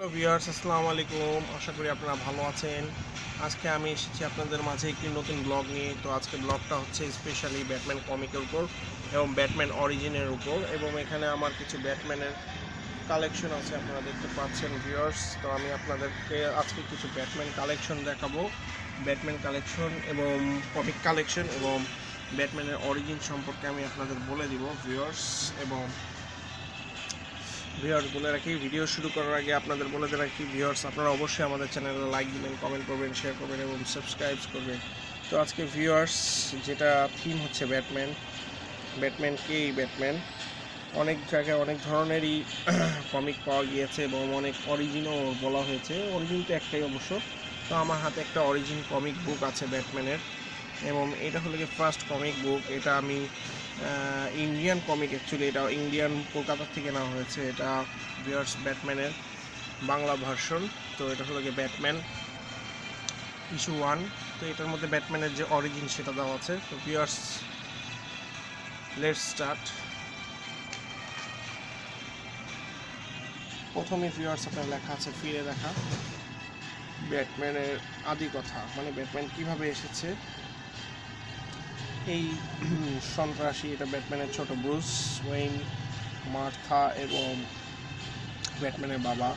Hello viewers, আসসালামু আলাইকুম। আশা করি আপনারা ভালো আছেন। আজকে আমি এসেছি আপনাদের মাঝে একটি নতুন ব্লগ নিয়ে। তো আজকে ব্লগটা হচ্ছে স্পেশালি ব্যাটম্যান কমিকের উপর এবং ব্যাটম্যান অরিজিনের উপর, এবং এখানে আমার কিছু ব্যাটম্যানের কালেকশন আছে, আপনারা দেখতে পাচ্ছেন ভিউয়ার্স। তো আমি আপনাদেরকে আজকে কিছু ব্যাটম্যান কালেকশন দেখাবো, ব্যাটম্যান কালেকশন এবং কমিক কালেকশন এবং ব্যাটম্যানের অরিজিন সম্পর্কে আমি আপনাদের বলে দিব ভিউয়ার্স। এবং ভিউয়ার্স, বলে রাখি, ভিডিও শুরু করার আগে আপনাদের বলে রাখি ভিউয়ার্স, আপনারা অবশ্যই আমাদের চ্যানেলে লাইক দিবেন, কমেন্ট করবেন, শেয়ার করবেন এবং সাবস্ক্রাইব করবেন। তো আজকে ভিউয়ার্স যেটা থিম হচ্ছে ব্যাটম্যান কে এই ব্যাটম্যান। অনেক জায়গায় অনেক ধরনেরই কমিক পাওয়া গিয়েছে এবং অনেক অরিজিনও বলা হয়েছে। অরিজিন তো একটাই অবশ্য। তো আমার হাতে একটা অরিজিন কমিক বুক আছে ব্যাটম্যানের, এবং এটা হলো কি ফার্স্ট কমিক বুক। এটা আমি ইন্ডিয়ান কমিক, অ্যাকচুয়ালি এটা ইন্ডিয়ান, কলকাতা থেকে নেওয়া হয়েছে। এটা ভিউয়ার্স ব্যাটম্যানের বাংলা ভার্সন। তো এটা হলো কি ব্যাটম্যান ইস্যু 1। তো এটার মধ্যে ব্যাটম্যানের যে অরিজিন সেটা দেওয়া আছে। তো ভিউয়ার্স, লেটস স্টার্ট। প্রথমে ভিউয়ার্স আপনার লেখা আছে ফিরে দেখা, ব্যাটম্যানের আদি কথা, মানে ব্যাটম্যান কিভাবে এসেছে এই সন্ত্রাসী। এটা ব্যাটম্যানের ছোট ব্রুস ওয়েইন, মার্থা এবং ব্যাটম্যানের বাবা।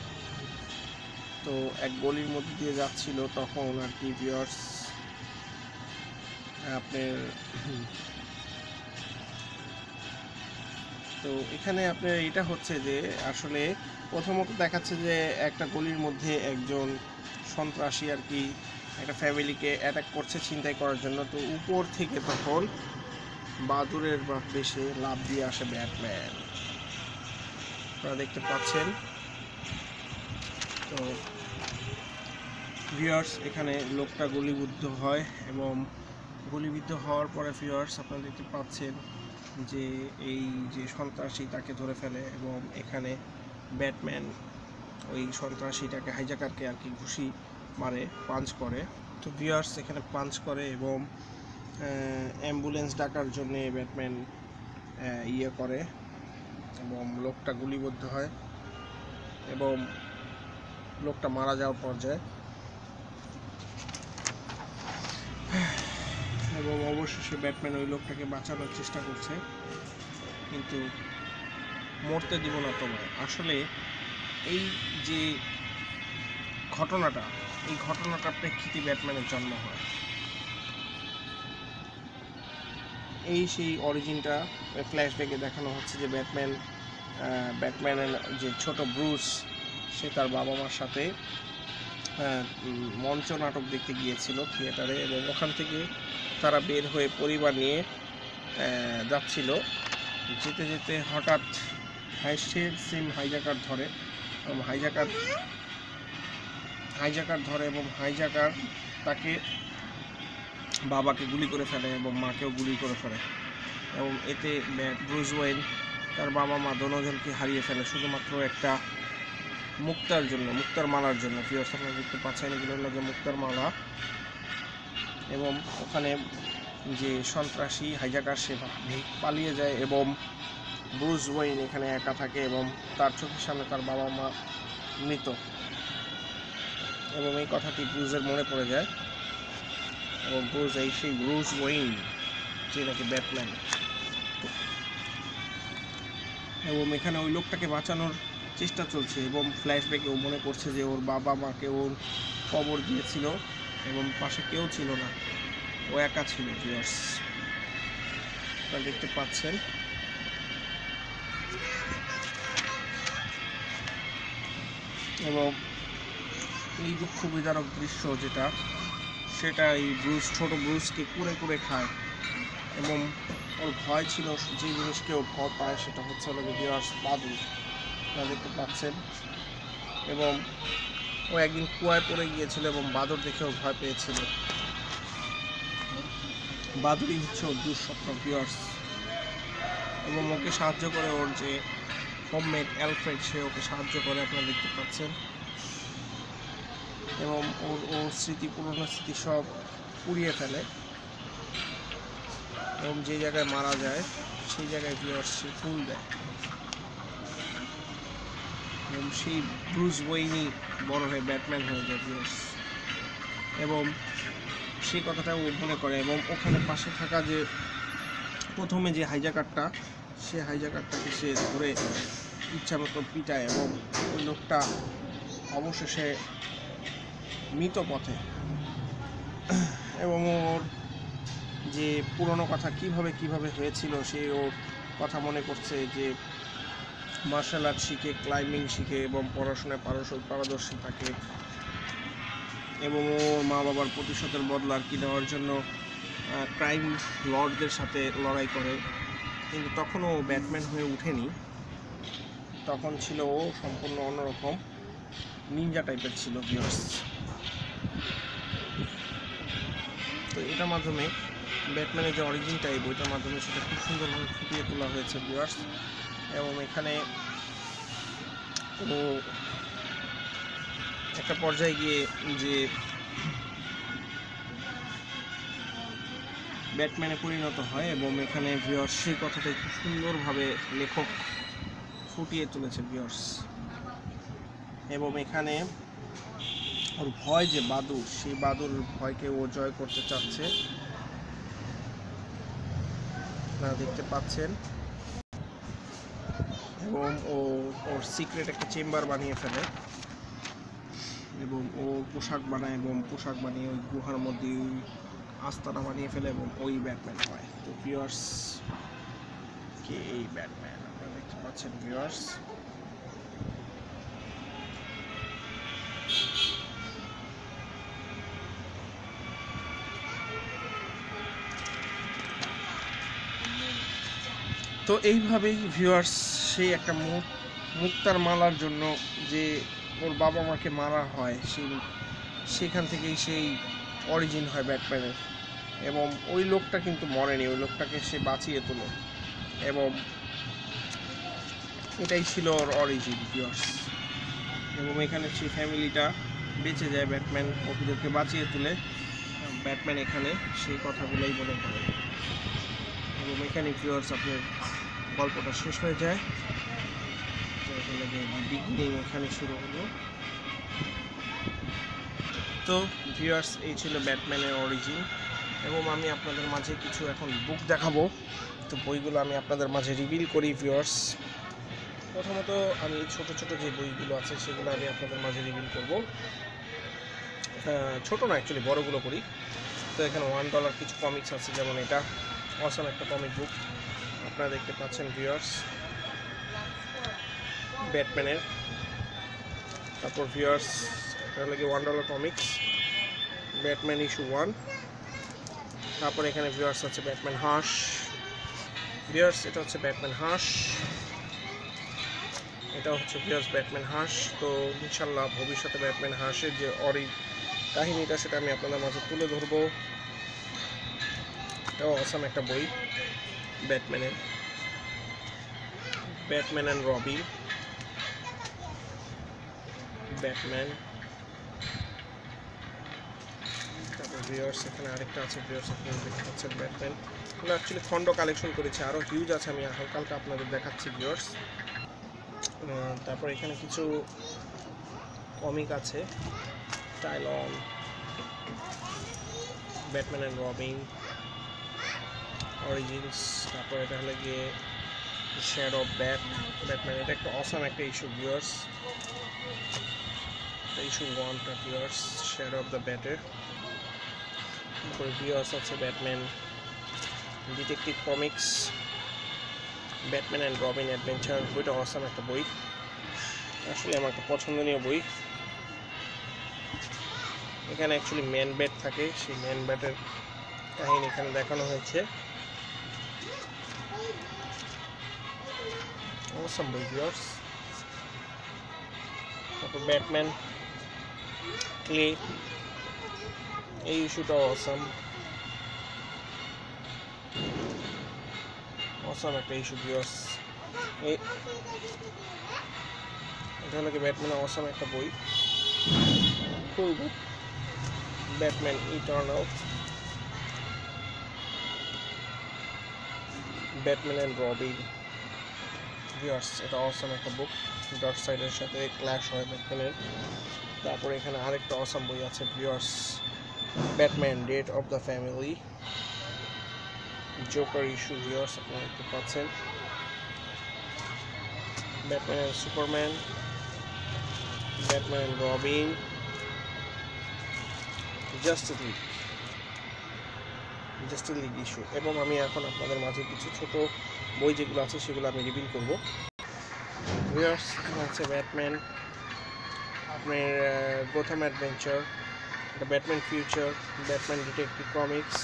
তো এক গলির মধ্যে দিয়ে যাচ্ছিল তখন আর কি ভিউয়ার্স আপনার, তো এখানে আপনার এটা হচ্ছে যে আসলে প্রথমত দেখাচ্ছে যে একটা গলির মধ্যে একজন সন্ত্রাসী আর কি একটা ফ্যামিলিকে অ্যাটাক করছে ছিনতাই করার জন্য। তো উপর থেকে তখন বাদুরের বেশে লাফ দিয়ে আসে ব্যাটম্যান, আপনারা দেখতে পাচ্ছেন। তো ভিউয়ার্স এখানে লোকটা গুলিবিদ্ধ হয়, এবং গুলিবিদ্ধ হওয়ার পরে ভিউয়ার্স আপনারা দেখতে পাচ্ছেন যে এই যে সন্ত্রাসী তাকে ধরে ফেলে, এবং এখানে ব্যাটম্যান ওই সন্ত্রাসীটাকে, হাইজাকারকে আর কি ঘুষি মারে, পাঞ্চ করে। তো ভিউয়ার্স এখানে পাঞ্চ করে এবং অ্যাম্বুলেন্স ডাকার জন্যে ব্যাটম্যান ইয়ে করে, এবং লোকটা গুলিবিদ্ধ হয় এবং লোকটা মারা যাওয়ার পর্যায়ে, এবং অবশেষে ব্যাটম্যান ওই লোকটাকে বাঁচানোর চেষ্টা করছে, কিন্তু মরতে দিব না তোমায়। আসলে এই যে ঘটনাটা, এই ঘটনাটার প্রেক্ষিতে ব্যাটম্যানের জন্ম হয়। এই সেই অরিজিনটা ফ্ল্যাশব্যাকে দেখানো হচ্ছে যে ব্যাটম্যানের যে ছোট ব্রুস, সে তার বাবা মার সাথে মঞ্চ নাটক দেখতে গিয়েছিল থিয়েটারে, এবং ওখান থেকে তারা বের হয়ে পরিবার নিয়ে যাচ্ছিল। যেতে যেতে হঠাৎ সেম হাইজাকার ধরে, এবং হাইজাকার ধরে এবং হাইজাকার তাকে, বাবাকে গুলি করে ফেলে এবং মাকেও গুলি করে ফেলে, এবং এতে ব্রুস ওয়েইন তার বাবা মা দুজনকে হারিয়ে ফেলে শুধুমাত্র একটা মুক্তার জন্য, মুক্তার মালার জন্য। ভিউয়ার্স আপনারা দেখতে পাচ্ছেন এগুলোর লগে মুক্তার মালা, এবং ওখানে যে সন্ত্রাসী হাইজাকার সে পালিয়ে যায়, এবং ব্রুস ওয়েইন এখানে একা থাকে এবং তার চোখের সামনে তার বাবা মা মৃত, এবং এই কথাটি ব্রুসের মনে পড়ে যায়, এবং ব্রুস এই সেই ব্রুস ওয়েইন যে নাকি ব্যাটম্যান। এবং এখানে ওই লোকটাকে বাঁচানোর চেষ্টা চলছে, এবং ফ্ল্যাশব্যাকে ও মনে করছে যে ওর বাবা মাকে ও খবর দিয়েছিল এবং পাশে কেউ ছিল না, ও একা ছিল। ভিউয়ার্স আপনারা দেখতে পাচ্ছেন। এবং এই দুঃখ বিদারক দৃশ্য যেটা, সেটা এই ছোট ব্রুসকে কুড়ে কুড়ে খায়, এবং ওর ভয় ছিল, যে জিনিসকে ও ভয় পায় সেটা হচ্ছে হলো ভিউয়ার্স বাদুড়, আপনারা দেখতে পাচ্ছেন। এবং ও একদিন কুয়ায় পড়ে গিয়েছিল এবং বাদুড় দেখে ও ভয় পেয়েছিল। বাদুড়ই হচ্ছে ওর দুঃস্বপ্ন ভিউয়ার্স, এবং ওকে সাহায্য করে ওর যে হোমমেড অ্যালফ্রেড, সে ওকে সাহায্য করে, আপনারা দেখতে পাচ্ছেন। এবং ওর স্মৃতি, পুরনো স্মৃতি সব পুড়িয়ে ফেলে, এবং যে জায়গায় মারা যায় সেই জায়গায় ভিউয়ার্স সে ফুল দেয়। এবং সেই ব্রুস ওয়েইনই বড় হয়ে ব্যাটম্যান হয়ে যায় ভিউয়ার্স, এবং সেই কথাটাও মনে করে। এবং ওখানে পাশে থাকা যে প্রথমে যে হাইজ্যাকারটা, সে হাইজ্যাকারটাকে সে ধরে ইচ্ছা মতো পিটায় এবং ওই লোকটা অবশেষে মৃত পথে। এবং ওর যে পুরনো কথা কিভাবে হয়েছিল, সে ওর কথা মনে করছে যে মার্শাল আর্ট শিখে, ক্লাইম্বিং শিখে এবং পড়াশোনায় পারদর্শী থাকে, এবং ওর মা বাবার প্রতিশোধের বদলা আর কি নেওয়ার জন্য ক্রাইম লর্ডদের সাথে লড়াই করে। কিন্তু তখনও ও ব্যাটম্যান হয়ে ওঠেনি, তখন ছিল ও সম্পূর্ণ অন্যরকম নিনজা টাইপের ছিল ভিউয়ার্স। তো এটার মাধ্যমে ব্যাটম্যানের যে অরিজিন টাইপ, ওইটার মাধ্যমে সেটা খুব সুন্দরভাবে ফুটিয়ে তোলা হয়েছে ভিউয়ার্স। এবং এখানে ও একটা পর্যায়ে গিয়ে যে ব্যাটম্যানে পরিণত হয়, এবং এখানে ভিউয়ার্স সেই কথাটাই খুব সুন্দরভাবে লেখক ফুটিয়ে তুলেছে ভিউয়ার্স। এবং এখানে ওর ভয় যে বাদুর, সেই বাদুর ভয়কে ও জয় করতে চাচ্ছে, আপনারা দেখতে পাচ্ছেন। এবং ওর সিক্রেট একটা চেম্বার বানিয়ে ফেলে, এবং ও পোশাক বানায়, এবং পোশাক বানিয়ে ওই গুহার মধ্যে আস্তানা বানিয়ে ফেলে, এবং ওই ব্যাটম্যান হয়। তো ভিউয়ার্স, কে এই ব্যাটম্যান আপনারা দেখতে পাচ্ছেন ভিউয়ার্স। তো এইভাবেই ভিউয়ার্স সেই একটা মুক্তার মালার জন্য যে ওর বাবা মাকে মারা হয়, সেখান থেকেই সেই অরিজিন হয় ব্যাটম্যানের। এবং ওই লোকটা কিন্তু মরেনি, ওই লোকটাকে সে বাঁচিয়ে তোলে, এবং এটাই ছিল ওর অরিজিন ভিউয়ার্স। এবং এখানে সেই ফ্যামিলিটা বেঁচে যায়, ব্যাটম্যান ওদেরকে বাঁচিয়ে তোলে, ব্যাটম্যান এখানে সেই কথাগুলোই মনে করে। এবং এখানে ভিউয়ার্স আপনার গল্পটা শেষ হয়ে যায়, বিগিনিং এখানে শুরু হলো। তো ভিউয়ার্স, এই ছিল ব্যাটম্যানের অরিজিন। এবং আমি আপনাদের মাঝে কিছু এখন বুক দেখাবো, তো বইগুলো আমি আপনাদের মাঝে রিভিল করি ভিউয়ার্স। প্রথমত আমি ছোট ছোট যে বইগুলো আছে সেগুলো আমি আপনাদের মাঝে রিভিল করব। ছোট না, অ্যাকচুয়ালি বড়গুলো করি। তো এখানে $1 কিছু কমিক্স আছে, যেমন এটা অসাম একটা কমিক বুক আপনারা দেখতে পাচ্ছেন ভিউয়ার্স, ব্যাটম্যানের। তারপর ভিউয়ার্স, এটা লাগে $1 কমিক্স, ব্যাটম্যান ইস্যু 1। তারপর এখানে ভিউয়ার্স আছে ব্যাটম্যান হাঁস ভিউয়ার্স, এটা হচ্ছে ব্যাটম্যান হাঁস, এটা হচ্ছে ভিউয়ার্স ব্যাটম্যান হাঁস। তো ইনশাল্লাহ ভবিষ্যতে ব্যাটম্যান হাঁসের যে কাহিনীটা, সেটা আমি আপনাদের মাঝে তুলে ধরবো। এটাও অসাম একটা বই ব্যাটম্যানের, ব্যাটম্যান অ্যান্ড রবিন, ব্যাটম্যান। তারপর ভিউয়ার্স এখানে আরেকটা আছে ভিউয়ার্স, আপনারা দেখতে পাচ্ছেন ব্যাটম্যান। এগুলো অ্যাকচুয়ালি খণ্ড কালেকশন করেছি, আরও হিউজ আছে, আমি হালকা হালকা আপনাদের দেখাচ্ছি ভিউয়ার্স। তারপর এখানে কিছু কমিক আছে, টাইলন, ব্যাটম্যান অ্যান্ড রবিন অরিজিনস। তারপর এটা হলো গিয়ে শ্যাডো অফ ব্যাটম্যান, এটা একটা অসাম একটা ইস্যু ভিউয়ার্স, ইস্যু 1টা ভিউয়ার্স, শ্যাডো অফ দ্য ব্যাটের। তারপরে ভিউয়ার্স আছে Batman detective comics, Batman and Robin adventure. বইটা অসাম একটা বই, আসলে আমার একটা পছন্দনীয় বই। এখানে অ্যাকচুয়ালি ম্যান ব্যাট থাকে, সেই ম্যান ব্যাটের কাহিনী এখানে দেখানো হয়েছে, অসাম বই ভিউয়ার্স। তারপর ব্যাটম্যান ক্লে, এই ইস্যুটাও অসাম একটা ইস্যু ভিউয়ার্স। এটা হলো কি ব্যাটম্যানের অসাম একটা বই, full book, Batman eternal, Batman and Robin viewers, এটা অসাম একটা বুক। ডট সাইডের সাথে ক্ল্যাশ হয় ব্যাটম্যানের। তারপরে এখানে আরেকটা অসাম বই আছে viewers, Batman death of the family, Joker issue viewers আপনারা দেখতে পাচ্ছেন, Batman and Superman, Batman and Robin, justice league issue. এবং আমি এখন আপনাদের মাঝে কিছু ছোট বই যেগুলো আছে সেগুলো আমি রিভিল করব। ভিউয়ার্স এখানে আছে ব্যাটম্যান, আপনার Gotham adventure, the Batman future, Batman detective comics,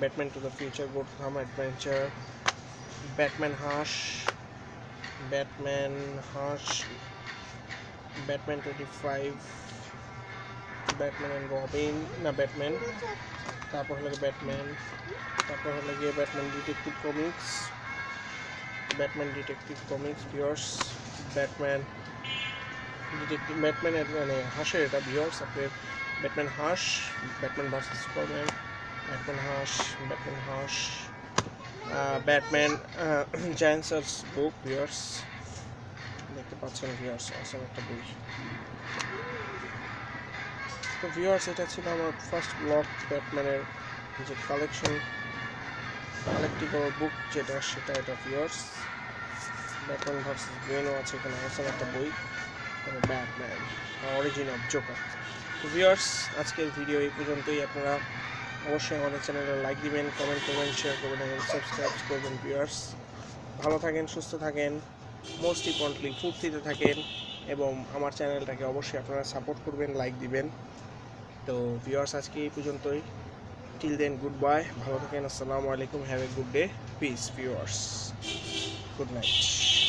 Batman to the future, Gotham adventure, Batman Hush, Batman 25, Batman and Robin, না ব্যাটম্যান, তারপর হলো ব্যাটম্যান, তারপর হলো গিয়ে Batman detective comics viewers, Batman মানে হাসের এটা ভিউয়ার্স আপনার, Batman Hush, Batman versus Superman, Batman Hush, Batman giants book viewers দেখতে পাচ্ছেন ভিউয়ার্স, অসম একটা বই। তো ভিউয়ার্স এটা ছিল আমার ফার্স্ট ব্লগ ব্যাটম্যানের যে কালেক্টিবল বুক যেটা সেটা এটা ভিউয়ার্স, ব্যাটম্যান ভার্সেস বেনও আছে এখানে, অসম একটা বই, ব্যাটম্যান অরিজিন অফ জোকার। তো ভিউয়ার্স আজকের ভিডিও এই পর্যন্তই। আপনারা অবশ্যই আমাদের চ্যানেলে লাইক দিবেন, কমেন্ট করবেন, শেয়ার করবেন এবং সাবস্ক্রাইব করবেন। ভিউয়ার্স ভালো থাকেন, সুস্থ থাকেন, মোস্ট ইম্পর্টেন্টলি ফুর্তিতে থাকেন এবং আমার চ্যানেলটাকে অবশ্যই আপনারা সাপোর্ট করবেন, লাইক দিবেন। তো ভিউয়ার্স আজকে এই পর্যন্তই। টিল দেন গুড বাই, ভালো থাকেন, আসসালামু আলাইকুম, have a good day, piece viewers, good night.